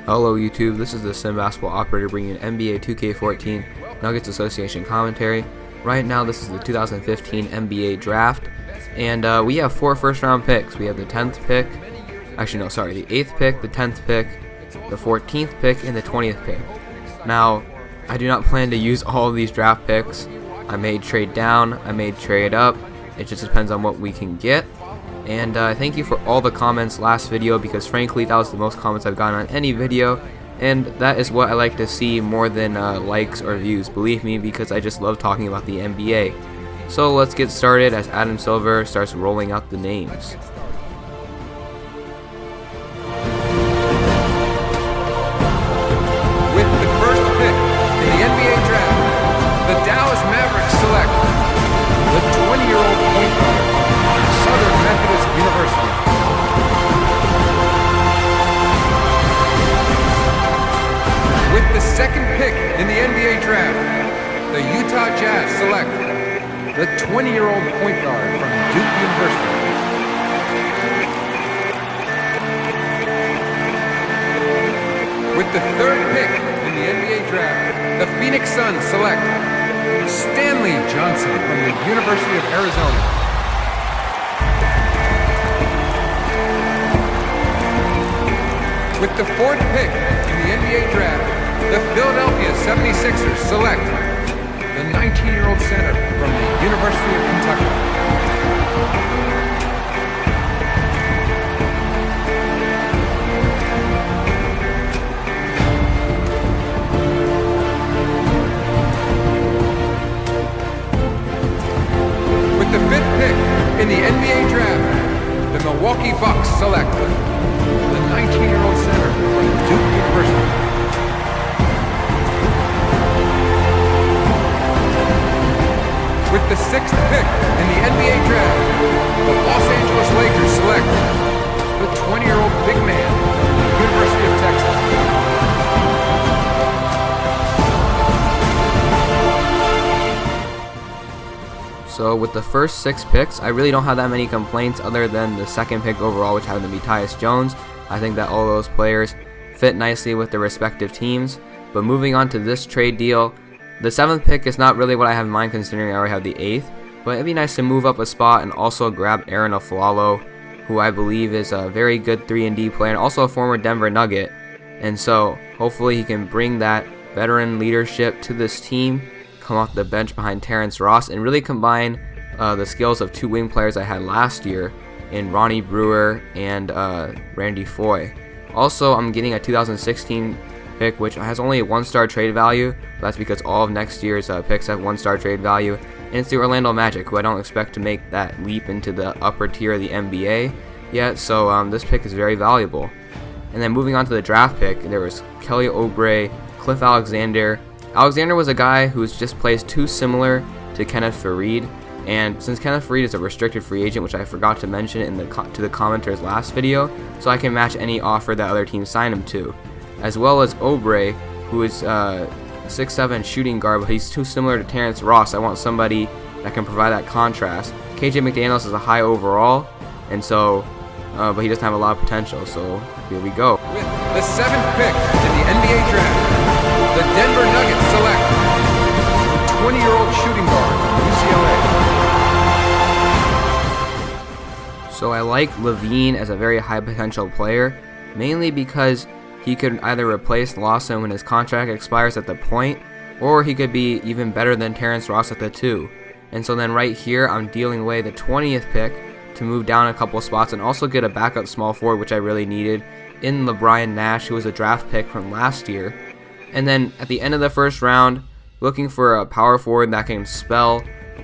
Hello YouTube, this is the Sim Basketball Operator bringing an NBA 2K14 Nuggets Association commentary. Right now this is the 2015 NBA Draft, and we have 4 first-round picks. We have the 10th pick, the 8th pick, the 10th pick, the 14th pick, and the 20th pick. Now, I do not plan to use all of these draft picks. I may trade down, I may trade up, it just depends on what we can get. And thank you for all the comments last video, because frankly that was the most comments I've gotten on any video, and that is what I like to see more than likes or views, believe me, because I just love talking about the NBA. So let's get started as Adam Silver starts rolling out the names. With the first pick in the NBA Draft, the Dallas Mavericks select the 20-year-old point guard, Southern Methodist University. With the second pick in the NBA Draft, the Utah Jazz select the 20-year-old point guard from Duke University. With the third pick in the NBA Draft, the Phoenix Suns select Stanley Johnson from the University of Arizona. With the fourth pick in the NBA Draft, the Philadelphia 76ers select the 19-year-old center from the University of Kentucky. With the fifth pick in the NBA Draft, the Milwaukee Bucks select the 19-year-old center from Duke University. With the sixth pick in the NBA Draft, the Los Angeles Lakers select the 20-year-old big man from the University of Texas. So with the first 6 picks, I really don't have that many complaints other than the second pick overall, which happened to be Tyus Jones. I think that all those players fit nicely with their respective teams. But moving on to this trade deal, the 7th pick is not really what I have in mind, considering I already have the 8th. But it'd be nice to move up a spot and also grab Aaron Aflalo, who I believe is a very good 3-and-D player and also a former Denver Nugget. And so hopefully he can bring that veteran leadership to this team, come off the bench behind Terrence Ross, and really combine the skills of 2 wing players I had last year in Ronnie Brewer and Randy Foye. Also, I'm getting a 2016 pick, which has only a 1-star trade value. That's because all of next year's picks have 1-star trade value. And it's the Orlando Magic, who I don't expect to make that leap into the upper tier of the NBA yet. So this pick is very valuable. And then moving on to the draft pick, there was Kelly Oubre, Cliff Alexander. Alexander was a guy who's just plays too similar to Kenneth Faried, and since Kenneth Faried is a restricted free agent, which I forgot to mention in the to the commenters last video, so I can match any offer that other teams sign him to, as well as Oubre, who is 6'7" shooting guard, but he's too similar to Terrence Ross. I want somebody that can provide that contrast. KJ McDaniels is a high overall, and so but he doesn't have a lot of potential. So here we go. With the 7th pick in the NBA Draft, the Denver Nuggets select the 20-year-old shooting guard from UCLA. So I like Levine as a very high potential player, mainly because he could either replace Lawson when his contract expires at the point, or he could be even better than Terrence Ross at the 2. And so then right here, I'm dealing away the 20th pick to move down a couple spots and also get a backup small forward, which I really needed, in LeBron Nash, who was a draft pick from last year. And then at the end of the first round, looking for a power forward that can spell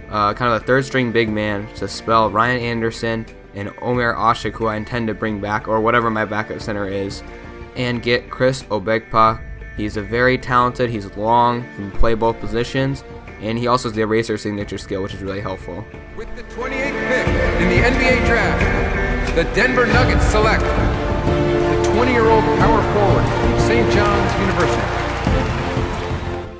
kind of a third-string big man to spell Ryan Anderson and Omer Ashik, who I intend to bring back, or whatever my backup center is, and get Chris Obekpa. He's a very talented, he's long, can play both positions, and he also has the eraser signature skill, which is really helpful. With the 28th pick in the NBA Draft, the Denver Nuggets select the 20-year-old power forward from St. John's University.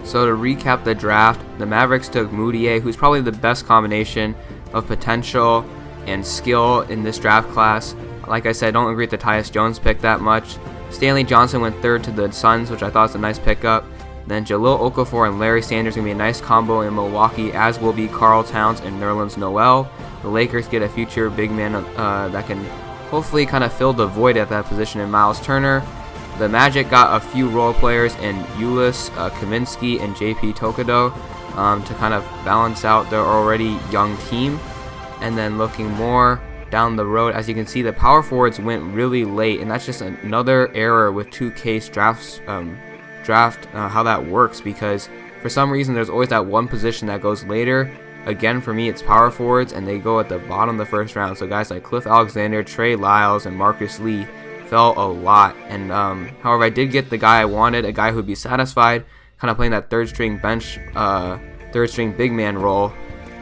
So to recap the draft, the Mavericks took Moutier, who's probably the best combination of potential and skill in this draft class. Like I said, I don't agree with the Tyus Jones pick that much. Stanley Johnson went third to the Suns, which I thought was a nice pickup. Then Jahlil Okafor and Larry Sanders going to be a nice combo in Milwaukee, as will be Karl Towns and Nerlens Noel. The Lakers get a future big man that can hopefully kind of fill the void at that position in Miles Turner. The Magic got a few role players in Ulis Kaminsky and JP Tokodo to kind of balance out their already young team. And then looking more down the road, as you can see, the power forwards went really late, and that's just another error with 2K's draft how that works, because for some reason there's always that one position that goes later. Again, for me, it's power forwards, and they go at the bottom of the first round. So guys like Cliff Alexander, Trey Lyles, and Marcus Lee fell a lot. And however, I did get the guy I wanted, a guy who'd be satisfied, kind of playing that third string big man role,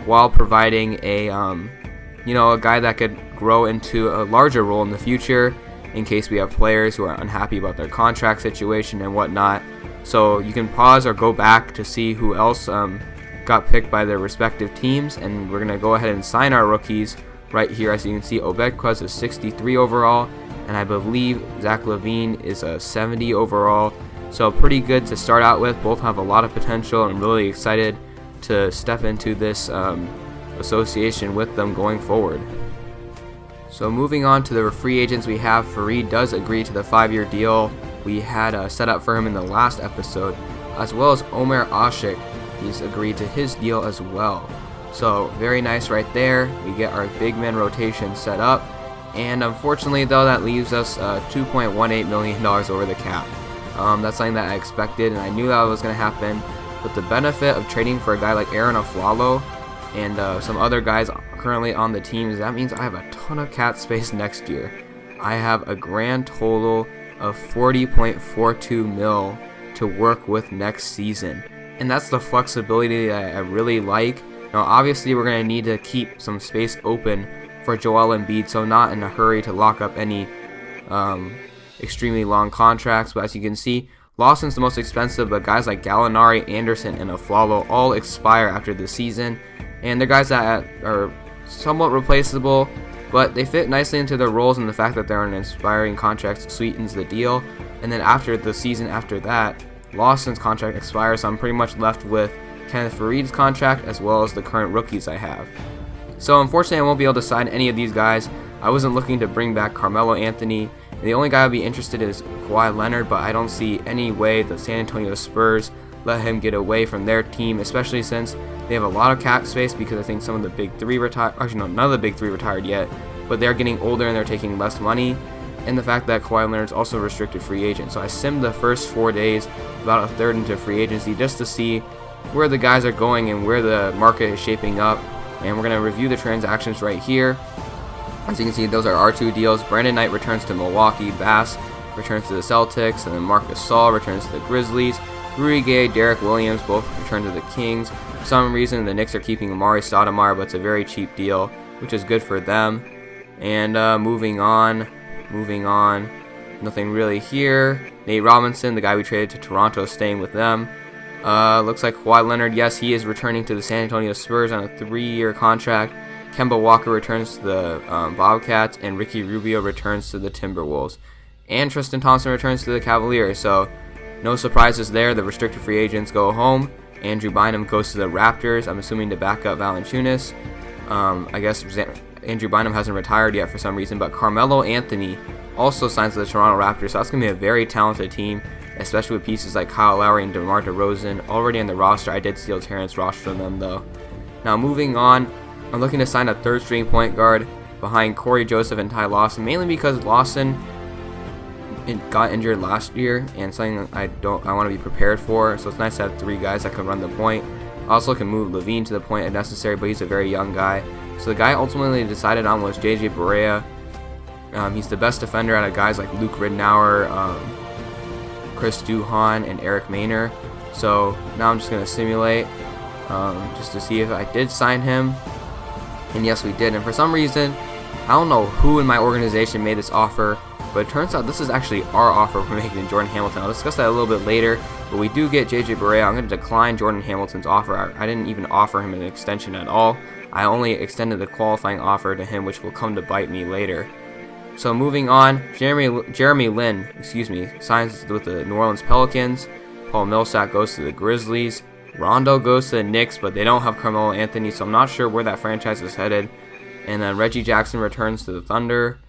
while providing a a guy that could grow into a larger role in the future in case we have players who are unhappy about their contract situation and whatnot. So you can pause or go back to see who else got picked by their respective teams, and we're going to go ahead and sign our rookies right here. As you can see, Obed is 63 overall, and I believe Zach LaVine is a 70 overall. So pretty good to start out with. Both have a lot of potential, and I'm really excited to step into this association with them going forward. So moving on to the free agents, we have Fareed does agree to the 5-year deal we had set up for him in the last episode, as well as Omer Ashik. He's agreed to his deal as well. So very nice right there. We get our big man rotation set up, and unfortunately though, that leaves us $2.18 million over the cap. That's something that I expected, and I knew that was going to happen. But the benefit of trading for a guy like Aaron Aflalo and some other guys currently on the team is that means I have a ton of cap space next year. I have a grand total of $40.42 mil to work with next season, and that's the flexibility that I really like. Now obviously we're going to need to keep some space open for Joel Embiid, so not in a hurry to lock up any extremely long contracts. But as you can see, Lawson's the most expensive, but guys like Gallinari, Anderson, and Aflalo all expire after the season, and they're guys that are somewhat replaceable, but they fit nicely into their roles, and the fact that they're on expiring contracts sweetens the deal. And then after the season after that, Lawson's contract expires, so I'm pretty much left with Kenneth Fareed's contract as well as the current rookies I have. So unfortunately I won't be able to sign any of these guys. I wasn't looking to bring back Carmelo Anthony. The only guy I'd be interested in is Kawhi Leonard, but I don't see any way the San Antonio Spurs let him get away from their team, especially since they have a lot of cap space, because I think some of the big three retired. Actually, no, none of the big three retired yet, but they're getting older and they're taking less money. And the fact that Kawhi Leonard's also a restricted free agent. So I simmed the first 4 days, about a third into free agency, just to see where the guys are going and where the market is shaping up. And we're going to review the transactions right here. As you can see, those are our two deals. Brandon Knight returns to Milwaukee, Bass returns to the Celtics, and then Marcus Gasol returns to the Grizzlies. Rudy Gay, Derek Williams both return to the Kings. For some reason, the Knicks are keeping Amari Stoudemire, but it's a very cheap deal, which is good for them. And moving on, nothing really here. Nate Robinson, the guy we traded to Toronto, staying with them. Looks like Kawhi Leonard, yes, he is returning to the San Antonio Spurs on a 3-year contract. Kemba Walker returns to the Bobcats, and Ricky Rubio returns to the Timberwolves. And Tristan Thompson returns to the Cavaliers, so no surprises there. The restricted free agents go home. Andrew Bynum goes to the Raptors, I'm assuming to back up Valanciunas. I guess Andrew Bynum hasn't retired yet for some reason, but Carmelo Anthony also signs with the Toronto Raptors, so that's going to be a very talented team, especially with pieces like Kyle Lowry and DeMar DeRozan already on the roster. I did steal Terrence Ross from them, though. Now moving on, I'm looking to sign a third-string point guard behind Corey Joseph and Ty Lawson, mainly because Lawson got injured last year, and something I want to be prepared for. So it's nice to have 3 guys that can run the point. Also can move LaVine to the point if necessary, but he's a very young guy. So the guy I ultimately decided on was JJ Barea. He's the best defender out of guys like Luke Ridnour, Chris Duhon, and Eric Maynor. So now I'm just going to simulate just to see if I did sign him. And yes, we did. And for some reason, I don't know who in my organization made this offer, but it turns out this is actually our offer for making to Jordan Hamilton. I'll discuss that a little bit later, but we do get JJ Barea. I'm going to decline Jordan Hamilton's offer. I didn't even offer him an extension at all. I only extended the qualifying offer to him, which will come to bite me later. So moving on, Jeremy Lin, signs with the New Orleans Pelicans. Paul Millsap goes to the Grizzlies. Rondo goes to the Knicks, but they don't have Carmelo Anthony, so I'm not sure where that franchise is headed. And then Reggie Jackson returns to the Thunder.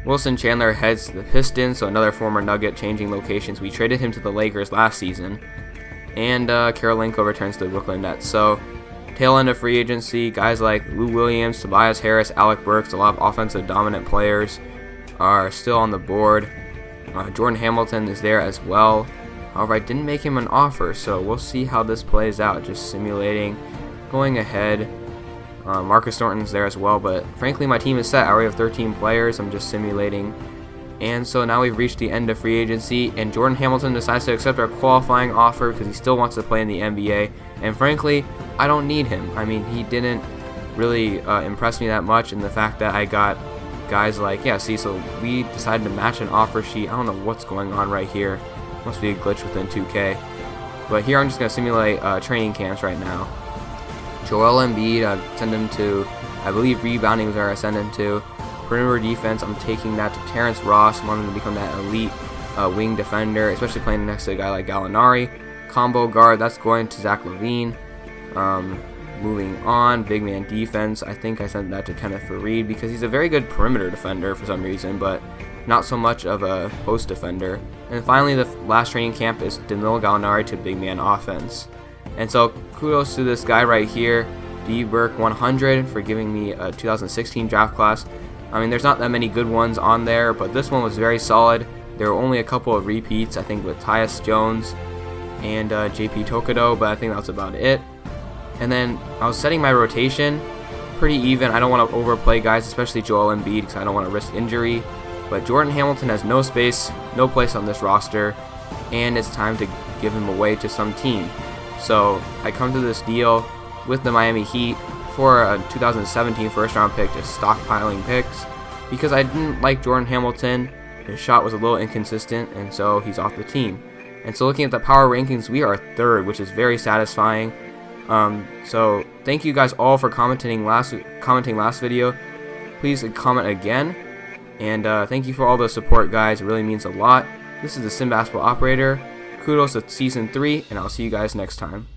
Wilson Chandler heads to the Pistons, so another former Nugget changing locations. We traded him to the Lakers last season. And Karolinko returns to the Brooklyn Nets. So tail end of free agency, guys like Lou Williams, Tobias Harris, Alec Burks, a lot of offensive dominant players are still on the board. Jordan Hamilton is there as well. However, I didn't make him an offer, so we'll see how this plays out. Just simulating, going ahead. Marcus Thornton's there as well, but frankly my team is set. I already have 13 players. I'm just simulating. And so now we've reached the end of free agency, and Jordan Hamilton decides to accept our qualifying offer because he still wants to play in the NBA. And frankly, I don't need him. I mean, he didn't really impress me that much, and the fact that I got guys like, so we decided to match an offer sheet. I don't know what's going on right here. Must be a glitch within 2K. But here I'm just going to simulate training camps right now. Joel Embiid, send him to, I believe rebounding is where I send him to. Perimeter defense, I'm taking that to Terrence Ross. I want him to become that elite wing defender, especially playing next to a guy like Gallinari. Combo guard, that's going to Zach LaVine. Moving on, big man defense, I think I sent that to Kenneth Faried because he's a very good perimeter defender for some reason, but not so much of a post defender. And finally, the last training camp is Danilo Gallinari to big man offense. And so kudos to this guy right here, D Burke 100, for giving me a 2016 draft class. I mean, there's not that many good ones on there, but this one was very solid. There were only a couple of repeats, I think, with Tyus Jones and JP Tokodo, but I think that's about it. And then I was setting my rotation pretty even. I don't want to overplay guys, especially Joel Embiid, because I don't want to risk injury. But Jordan Hamilton has no space, no place on this roster, and it's time to give him away to some team. So I come to this deal with the Miami Heat for a 2017 first round pick, just stockpiling picks, because I didn't like Jordan Hamilton. His shot was a little inconsistent, and so he's off the team. And so looking at the power rankings, we are third, which is very satisfying. So thank you guys all for commenting last video. Please comment again, and thank you for all the support, guys. It really means a lot. This is the Sim Basketball Operator. Kudos to Season 3, and I'll see you guys next time.